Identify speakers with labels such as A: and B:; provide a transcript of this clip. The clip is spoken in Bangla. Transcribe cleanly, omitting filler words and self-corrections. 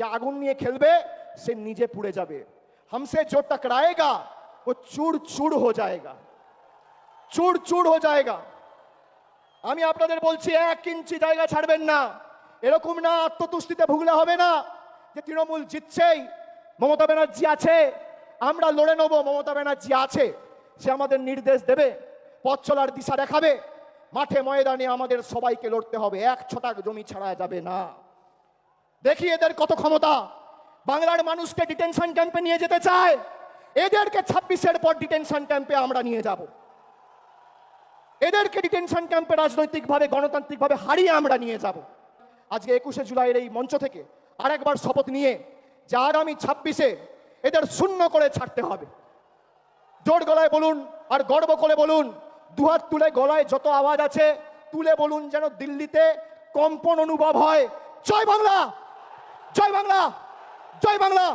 A: যে আগুন নিয়ে খেলবে সে নিজে পুড়ে যাবে। हमसे जो टकराएगा वो चूर चूर हो जाएगा, चूर चूर हो जाएगा। আমি আপনাদের বলছি 1 ইঞ্চি জায়গা ছাড়বেন না। এরকম না আত্মতুষ্টিতে ভুগলে হবে না যে তৃণমূল জিতছেই, মমতা ব্যানার্জি আছে, আমরা লড়ে নেব। মমতা ব্যানার্জি আছে, সে আমাদের নির্দেশ দেবে, পথ চলার দিশা দেখাবে। মাঠে ময়দানে আমাদের সবাইকে লড়তে হবে, 1 ছটাক জমি ছাড়া যাবে না। দেখি এদের কত ক্ষমতা। বাংলার মানুষকে ডিটেনশন ক্যাম্পে নিয়ে যেতে চায়, এদেরকে 26-এর পর ডিটেনশন ক্যাম্পে আমরা নিয়ে যাব। এদেরকে ডিটেনশন ক্যাম্পে রাজনৈতিকভাবে গণতান্ত্রিকভাবে হারিয়ে আমরা নিয়ে যাব। আজকে 21শে জুলাইয়ের এই মঞ্চ থেকে আরেকবার শপথ নিয়ে যে আগামী 26-এ এদের শূন্য করে ছাড়তে হবে। জোর গলায় বলুন আর গর্ব করে বলুন, দুহাত তুলে গলায় যত আওয়াজ আছে তুলে বলুন, যেন দিল্লিতে কম্পন অনুভব হয়। জয় বাংলা, জয় বাংলা, জয় বাংলা।